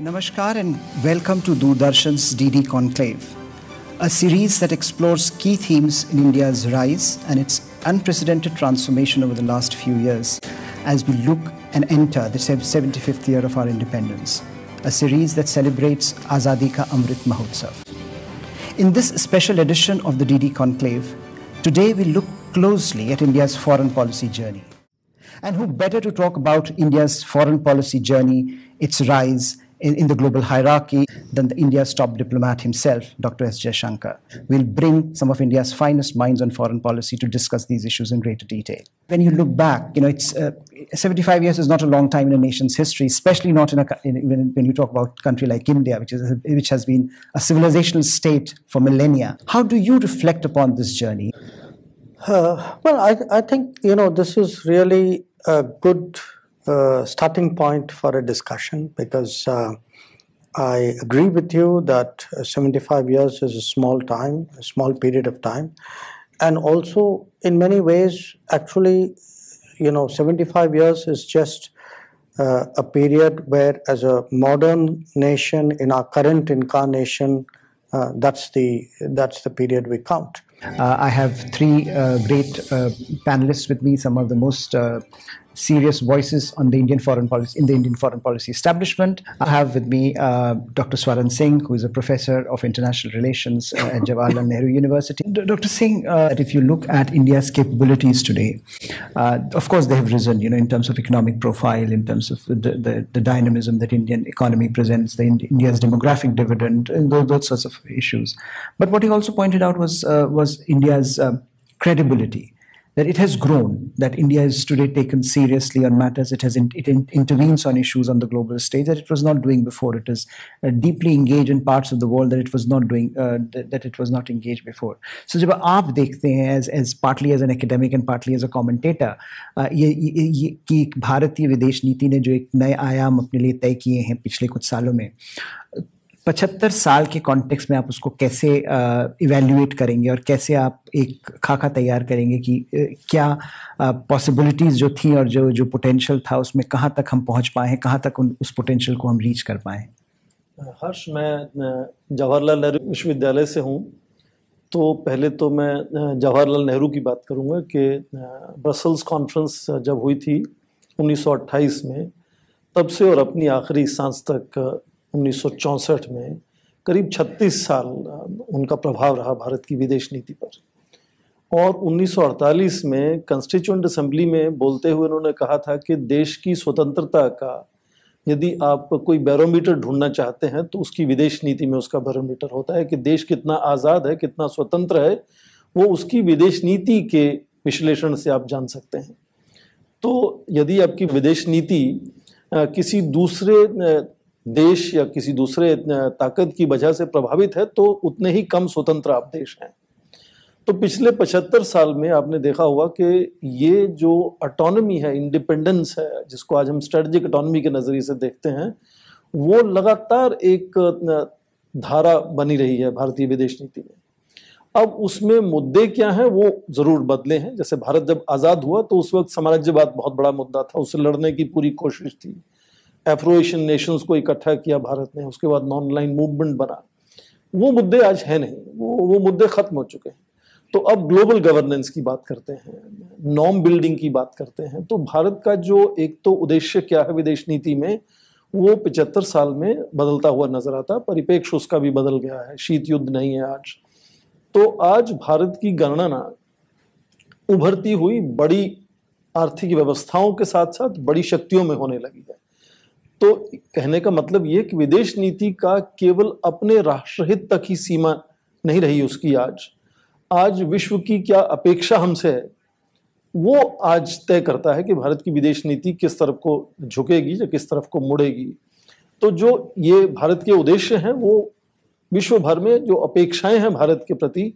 Namaskar and welcome to Doordarshan's DD Conclave, a series that explores key themes in India's rise and its unprecedented transformation over the last few years as we look and enter the 75th year of our independence, a series that celebrates Azadi Ka Amrit Mahotsav. In this special edition of the DD Conclave, today we look closely at India's foreign policy journey. And who better to talk about India's foreign policy journey, its rise in the global hierarchy than India's top diplomat himself, Dr. S. Jaishankar. We'll bring some of India's finest minds on foreign policy to discuss these issues in greater detail. When you look back, it's 75 years is not a long time in a nation's history, especially not when you talk about a country like India, which has been a civilizational state for millennia. How do you reflect upon this journey? I think, this is really a good starting point for a discussion because I agree with you that 75 years is a small period of time. And also, in many ways, actually, 75 years is just a period where, as a modern nation in our current incarnation, that's the period we count. I have three great panelists with me, some of the most serious voices on the Indian foreign policy establishment. I have with me Dr. Swaran Singh, who is a professor of international relations at Jawaharlal Nehru University. Dr. Singh, if you look at India's capabilities today, of course they have risen, in terms of economic profile, in terms of the dynamism that Indian economy presents, India's demographic dividend, and those sorts of issues. But what he also pointed out was India's credibility. That it has grown, that India is today taken seriously on matters, it intervenes on issues on the global stage that it was not doing before. It is deeply engaged in parts of the world that it was not doing, that it was not engaged before. So जब आप देखते हैं as partly as an academic and partly as a commentator, ये कि भारतीय विदेश नीति ने जो एक नए आयाम अपने लिए तय किए हैं पिछले कुछ सालों में, 75 साल के कॉन्टेक्स्ट में आप उसको कैसे इवैल्यूएट करेंगे और कैसे आप एक खाका तैयार करेंगे कि क्या पॉसिबिलिटीज जो थी और जो पोटेंशियल था उसमें कहाँ तक हम पहुँच पाए हैं, कहाँ तक उस पोटेंशियल को हम रीच कर पाए? हर्ष, मैं जवाहरलाल नेहरू विश्वविद्यालय से हूँ, तो पहले तो मैं जवाहरलाल नेहरू की बात करूँगा कि ब्रसल्स कॉन्फ्रेंस जब हुई थी 1928 में, तब से और अपनी आखिरी सांस तक 1964 में करीब 36 साल उनका प्रभाव रहा भारत की विदेश नीति पर। और 1948 में कॉन्स्टिट्यूएंट असेंबली में बोलते हुए उन्होंने कहा था कि देश की स्वतंत्रता का यदि आप कोई बैरोमीटर ढूंढना चाहते हैं तो उसकी विदेश नीति में उसका बैरोमीटर होता है कि देश कितना आज़ाद है, कितना स्वतंत्र है, वो उसकी विदेश नीति के विश्लेषण से आप जान सकते हैं। तो यदि आपकी विदेश नीति किसी दूसरे देश या किसी दूसरे ताकत की वजह से प्रभावित है तो उतने ही कम स्वतंत्र आप देश हैं। तो पिछले 75 साल में आपने देखा होगा कि ये जो ऑटोनॉमी है, इंडिपेंडेंस है, जिसको आज हम स्ट्रेटेजिक ऑटोनॉमी के नजरिए से देखते हैं, वो लगातार एक धारा बनी रही है भारतीय विदेश नीति में। अब उसमें मुद्दे क्या हैं वो जरूर बदले हैं। जैसे भारत जब आज़ाद हुआ तो उस वक्त साम्राज्यवाद बहुत बड़ा मुद्दा था, उससे लड़ने की पूरी कोशिश थी। एफ्रो एशियन नेशंस को इकट्ठा किया भारत ने, उसके बाद नॉन लाइन मूवमेंट बना। वो मुद्दे आज है नहीं, वो मुद्दे खत्म हो चुके हैं। तो अब ग्लोबल गवर्नेंस की बात करते हैं, नॉर्म बिल्डिंग की बात करते हैं। तो भारत का जो एक तो उद्देश्य क्या है विदेश नीति में, वो 75 साल में बदलता हुआ नजर आता है। परिप्रेक्ष्य उसका भी बदल गया है, शीत युद्ध नहीं है आज। तो आज भारत की गणना उभरती हुई बड़ी आर्थिक व्यवस्थाओं के साथ साथ बड़ी शक्तियों में होने लगी है। तो कहने का मतलब ये कि विदेश नीति का केवल अपने राष्ट्रहित तक ही सीमा नहीं रही उसकी। आज विश्व की क्या अपेक्षा हमसे है, वो आज तय करता है कि भारत की विदेश नीति किस तरफ को झुकेगी या किस तरफ को मुड़ेगी। तो जो ये भारत के उद्देश्य हैं, वो विश्व भर में जो अपेक्षाएं हैं भारत के प्रति,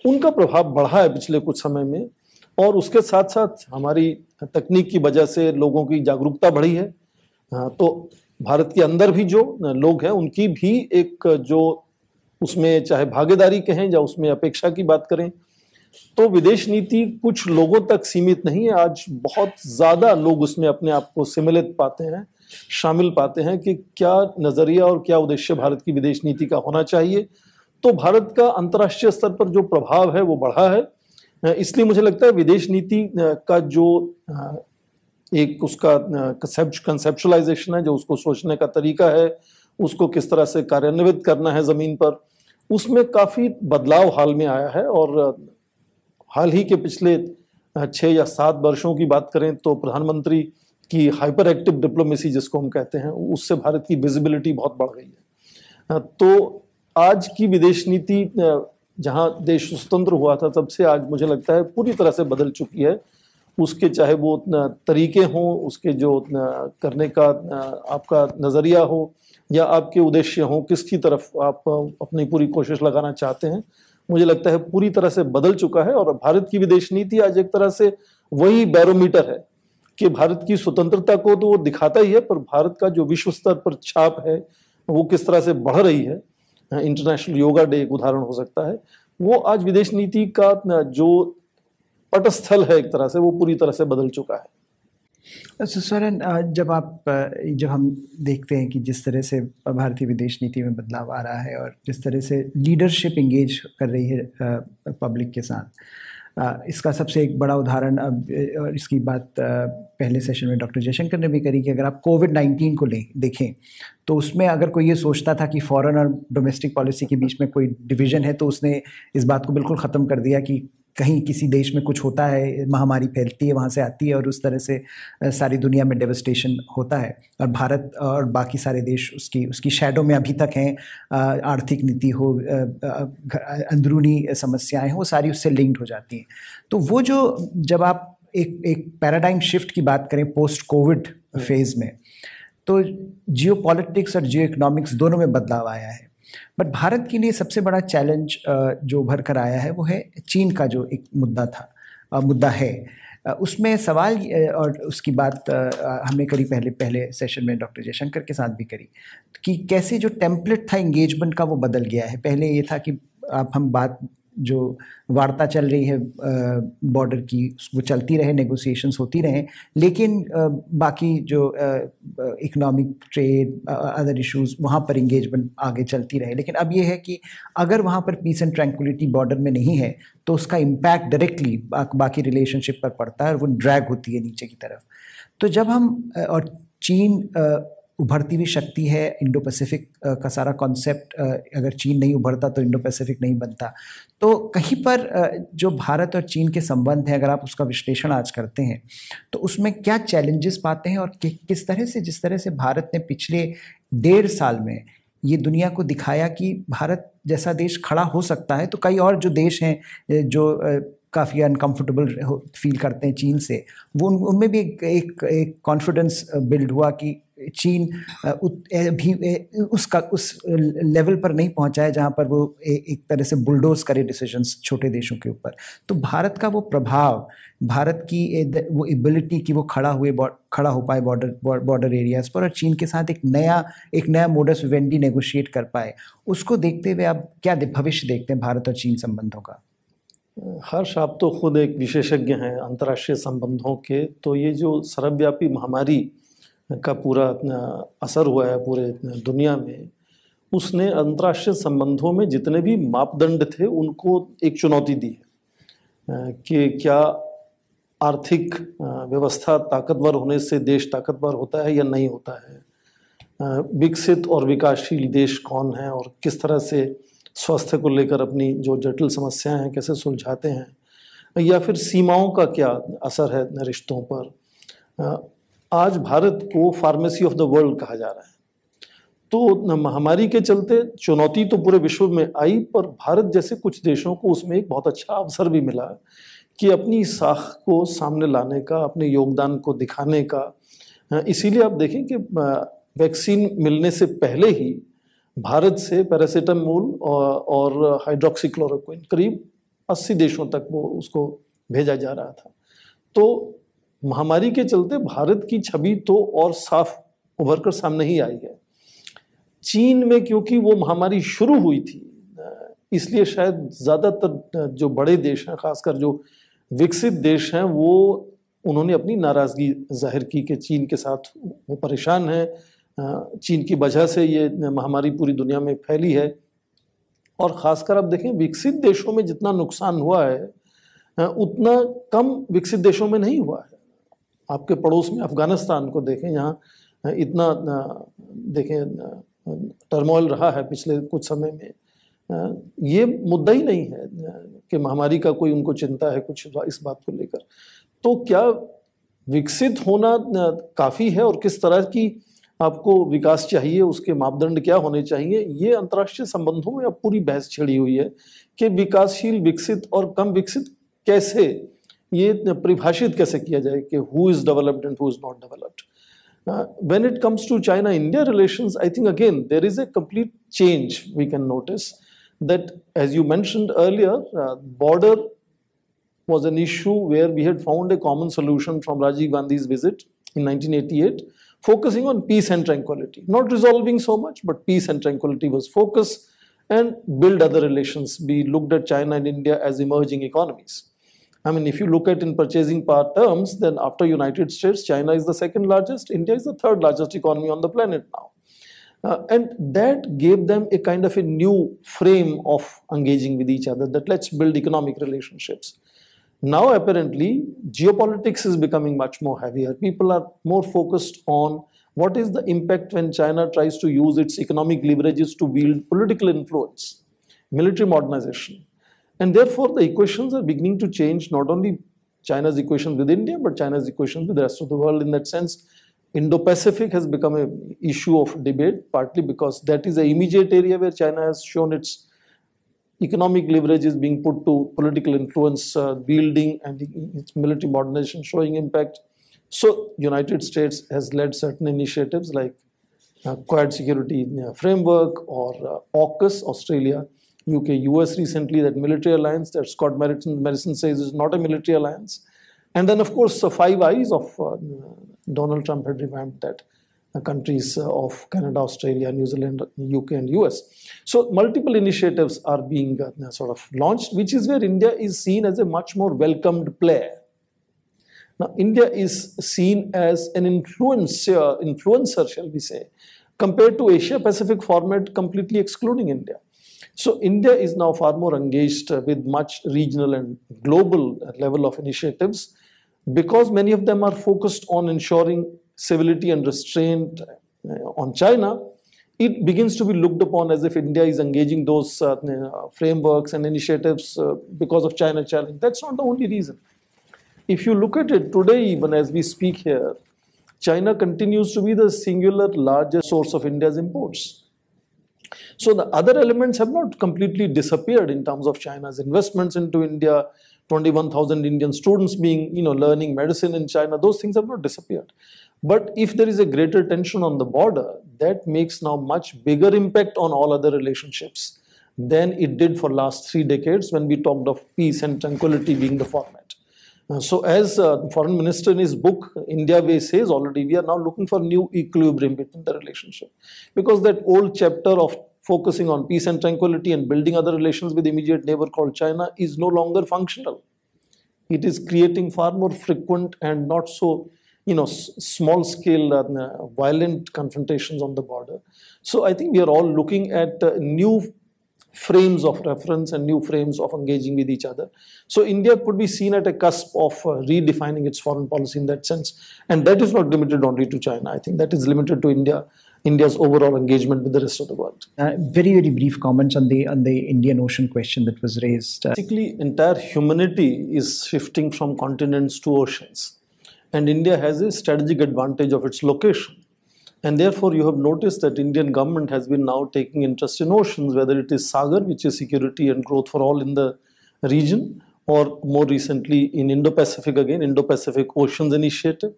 उनका प्रभाव बढ़ा है पिछले कुछ समय में। और उसके साथ साथ हमारी तकनीक की वजह से लोगों की जागरूकता बढ़ी है। तो भारत के अंदर भी जो लोग हैं उनकी भी एक जो उसमें चाहे भागीदारी कहें या उसमें अपेक्षा की बात करें, तो विदेश नीति कुछ लोगों तक सीमित नहीं है। आज बहुत ज्यादा लोग उसमें अपने आप को सम्मिलित पाते हैं शामिल पाते हैं कि क्या नज़रिया और क्या उद्देश्य भारत की विदेश नीति का होना चाहिए। तो भारत का अंतर्राष्ट्रीय स्तर पर जो प्रभाव है वो बढ़ा है। इसलिए मुझे लगता है विदेश नीति का जो एक उसका कंसेप्चुलाइजेशन है, जो उसको सोचने का तरीका है, उसको किस तरह से कार्यान्वित करना है ज़मीन पर, उसमें काफ़ी बदलाव हाल में आया है। और हाल ही के पिछले 6 या 7 वर्षों की बात करें तो प्रधानमंत्री की हाइपर एक्टिव डिप्लोमेसी जिसको हम कहते हैं, उससे भारत की विजिबिलिटी बहुत बढ़ गई है। तो आज की विदेश नीति जहां देश स्वतंत्र हुआ था तब से आज मुझे लगता है पूरी तरह से बदल चुकी है। उसके चाहे वो तरीके हों, उसके जो करने का आपका नज़रिया हो या आपके उद्देश्य हों, किसकी तरफ आप अपनी पूरी कोशिश लगाना चाहते हैं, मुझे लगता है पूरी तरह से बदल चुका है। और भारत की विदेश नीति आज एक तरह से वही बैरोमीटर है कि भारत की स्वतंत्रता को तो वो दिखाता ही है, पर भारत का जो विश्व स्तर पर छाप है वो किस तरह से बढ़ रही है। इंटरनेशनल योगा डे एक उदाहरण हो सकता है। वो आज विदेश नीति का जो पटस्थल है एक तरह से, वो पूरी तरह से बदल चुका है। स्वरण, जब हम देखते हैं कि जिस तरह से भारतीय विदेश नीति में बदलाव आ रहा है और जिस तरह से लीडरशिप इंगेज कर रही है पब्लिक के साथ, इसका सबसे एक बड़ा उदाहरण और इसकी बात पहले सेशन में डॉक्टर जयशंकर ने भी करी कि अगर आप कोविड-19 को देखें तो उसमें अगर कोई ये सोचता था कि फॉरेन और डोमेस्टिक पॉलिसी के बीच में कोई डिवीज़न है, तो उसने इस बात को बिल्कुल ख़त्म कर दिया कि कहीं किसी देश में कुछ होता है, महामारी फैलती है, वहाँ से आती है और उस तरह से सारी दुनिया में डेवस्टेशन होता है। और भारत और बाकी सारे देश उसकी शैडो में अभी तक हैं। आर्थिक नीति हो, अंदरूनी समस्याएं हो, वो सारी उससे लिंक्ड हो जाती हैं। तो वो जो जब आप एक पैराडाइम शिफ्ट की बात करें पोस्ट कोविड फेज़ में, तो जियोपॉलिटिक्स और जियो इकोनॉमिक्स दोनों में बदलाव आया है। बट भारत के लिए सबसे बड़ा चैलेंज जो उभर कर आया है वो है चीन का जो एक मुद्दा है। उसमें सवाल और उसकी बात हमने करी पहले सेशन में डॉक्टर जयशंकर के साथ भी करी कि कैसे जो टेम्पलेट था एंगेजमेंट का वो बदल गया है। पहले ये था कि हम बात जो वार्ता चल रही है बॉर्डर की वो चलती रहे, नेगोशिएशंस होती रहें, लेकिन बाकी जो इकोनॉमिक ट्रेड अदर इश्यूज वहाँ पर इंगेजमेंट आगे चलती रहे। लेकिन अब ये है कि अगर वहाँ पर पीस एंड ट्रैंक्विलिटी बॉर्डर में नहीं है तो उसका इम्पैक्ट डायरेक्टली बाकी रिलेशनशिप पर पड़ता है और वो ड्रैग होती है नीचे की तरफ। तो जब हम और चीन उभरती हुई शक्ति है, इंडो पैसिफिक का सारा कॉन्सेप्ट, अगर चीन नहीं उभरता तो इंडो पैसिफिक नहीं बनता। तो कहीं पर जो भारत और चीन के संबंध हैं, अगर आप उसका विश्लेषण आज करते हैं तो उसमें क्या चैलेंजेस पाते हैं और किस तरह से, जिस तरह से भारत ने पिछले 1.5 साल में ये दुनिया को दिखाया कि भारत जैसा देश खड़ा हो सकता है, तो कई और जो देश हैं जो काफ़ी अनकम्फर्टेबल फील करते हैं चीन से, वो उनमें भी एक कॉन्फिडेंस बिल्ड हुआ कि चीन भी उस लेवल पर नहीं पहुंचा है जहां पर वो एक तरह से बुलडोज करे डिसीजंस छोटे देशों के ऊपर। तो भारत का वो प्रभाव, भारत की वो एबिलिटी कि वो खड़ा हो पाए बॉर्डर एरियाज पर और चीन के साथ एक नया मोडस विवेंडी नेगोशिएट कर पाए, उसको देखते हुए आप क्या भविष्य देखते हैं भारत और चीन संबंधों का? हर्ष, आप तो खुद एक विशेषज्ञ हैं अंतर्राष्ट्रीय संबंधों के। तो ये जो सर्वव्यापी महामारी का पूरा असर हुआ है पूरे दुनिया में, उसने अंतर्राष्ट्रीय संबंधों में जितने भी मापदंड थे उनको एक चुनौती दी है कि क्या आर्थिक व्यवस्था ताकतवर होने से देश ताकतवर होता है या नहीं होता है, विकसित और विकासशील देश कौन है और किस तरह से स्वास्थ्य को लेकर अपनी जो जटिल समस्याएं हैं कैसे सुलझाते हैं, या फिर सीमाओं का क्या असर है रिश्तों पर। आज भारत को फार्मेसी ऑफ द वर्ल्ड कहा जा रहा है। तो महामारी के चलते चुनौती तो पूरे विश्व में आई, पर भारत जैसे कुछ देशों को उसमें एक बहुत अच्छा अवसर भी मिला कि अपनी साख को सामने लाने का, अपने योगदान को दिखाने का। इसीलिए आप देखें कि वैक्सीन मिलने से पहले ही भारत से पैरासीटामोल और हाइड्रोक्सीक्लोरोक्विन करीब 80 देशों तक वो उसको भेजा जा रहा था। तो महामारी के चलते भारत की छवि तो और साफ उभर कर सामने ही आई है। चीन में क्योंकि वो महामारी शुरू हुई थी, इसलिए शायद ज़्यादातर जो बड़े देश हैं, खासकर जो विकसित देश हैं, वो उन्होंने अपनी नाराज़गी जाहिर की कि चीन के साथ वो परेशान है, चीन की वजह से ये महामारी पूरी दुनिया में फैली है। और ख़ासकर आप देखें विकसित देशों में जितना नुकसान हुआ है उतना कम विकसित देशों में नहीं हुआ है। आपके पड़ोस में अफ़गानिस्तान को देखें, यहाँ इतना देखें टर्मोइल रहा है पिछले कुछ समय में, ये मुद्दा ही नहीं है कि महामारी का कोई उनको चिंता है कुछ इस बात को लेकर। तो क्या विकसित होना काफ़ी है और किस तरह की आपको विकास चाहिए, उसके मापदंड क्या होने चाहिए, ये अंतर्राष्ट्रीय संबंधों में अब पूरी बहस छिड़ी हुई है कि विकासशील, विकसित और कम विकसित कैसे, ये परिभाषित कैसे किया जाए कि who is developed and who is not developed. When it comes to China-India relations, I think again there is a complete change we can notice that, as you mentioned earlier, border was an issue where we had found a common solution from Rajiv Gandhi's visit in 1988, focusing on peace and tranquility. Not resolving so much, but peace and tranquility was focus, and build other relations. We looked at China and India as emerging economies. I mean, if you look at in purchasing power terms, then after United States, China is the second largest, India is the third largest economy on the planet now. And that gave them a kind of a new frame of engaging with each other, that let's build economic relationships. Now, apparently, geopolitics is becoming much more heavier. People are more focused on what is the impact when China tries to use its economic leverages to wield political influence, military modernization. And therefore, the equations are beginning to change, not only China's equations with India, but China's equations with the rest of the world. In that sense, Indo-Pacific has become an issue of debate, partly because that is an immediate area where China has shown its economic leverage is being put to political influence wielding, and its military modernization showing impact. So, United States has led certain initiatives like Quad Security Framework or AUKUS, Australia, UK, US recently, that military alliance that Scott Morrison says is not a military alliance. And then, of course, Five Eyes of Donald Trump had revamped that. Countries of Canada, Australia, New Zealand, UK, and US. So multiple initiatives are being sort of launched, which is where India is seen as a much more welcomed player. Now, India is seen as an influencer, shall we say, compared to Asia-Pacific format, completely excluding India. So India is now far more engaged with much regional and global level of initiatives, because many of them are focused on ensuring civility and restraint on China. It begins to be looked upon as if India is engaging those frameworks and initiatives because of China challenge. That's not the only reason. If you look at it today, even as we speak here, China continues to be the singular largest source of India's imports. So the other elements have not completely disappeared in terms of China's investments into India. 21,000 Indian students being, learning medicine in China. Those things have not disappeared. But if there is a greater tension on the border, that makes now much bigger impact on all other relationships than it did for last 3 decades when we talked of peace and tranquility being the format. So as Foreign Minister in his book, India Way, says already, we are now looking for new equilibrium between the relationship. Because that old chapter of focusing on peace and tranquility and building other relations with immediate neighbor called China is no longer functional. It is creating far more frequent and not so small-scale violent confrontations on the border. So I think we are all looking at new frames of reference and new frames of engaging with each other. So India could be seen at a cusp of redefining its foreign policy in that sense. And that is not limited only to China. I think that is limited to India's overall engagement with the rest of the world. Very, very brief comments on the Indian Ocean question that was raised. Basically, entire humanity is shifting from continents to oceans. And India has a strategic advantage of its location. And therefore, you have noticed that Indian government has been now taking interest in oceans, whether it is Sagar, which is security and growth for all in the region, or more recently in Indo-Pacific, again, Indo-Pacific Oceans Initiative.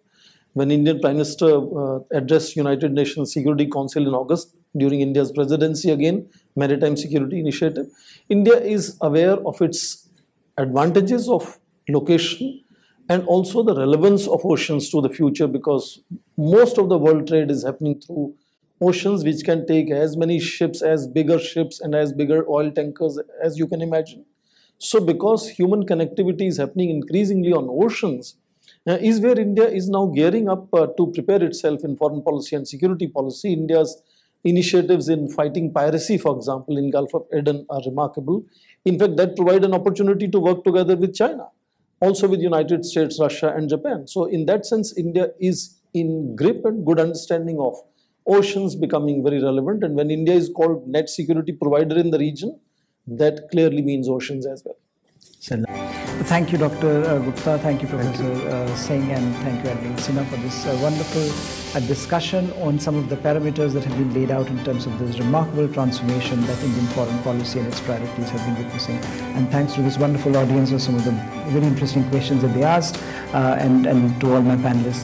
When Indian Prime Minister addressed United Nations Security Council in August during India's presidency, again, Maritime Security Initiative, India is aware of its advantages of location and also the relevance of oceans to the future, because most of the world trade is happening through oceans, which can take as many ships, as bigger ships and as bigger oil tankers as you can imagine. So because human connectivity is happening increasingly on oceans, is where India is now gearing up to prepare itself in foreign policy and security policy. India's initiatives in fighting piracy, for example, in Gulf of Aden are remarkable. In fact, that provide an opportunity to work together with China, also with United States, Russia, and Japan. So in that sense, India is in grip and good understanding of oceans becoming very relevant. And when India is called net security provider in the region, that clearly means oceans as well. Thank you, Dr. Gupta. Thank you, Professor Singh, and thank you, Admiral Sinha, for this wonderful discussion on some of the parameters that have been laid out in terms of this remarkable transformation that Indian foreign policy and its priorities have been witnessing. And thanks to this wonderful audience for some of the very interesting questions that they asked, and to all my panelists.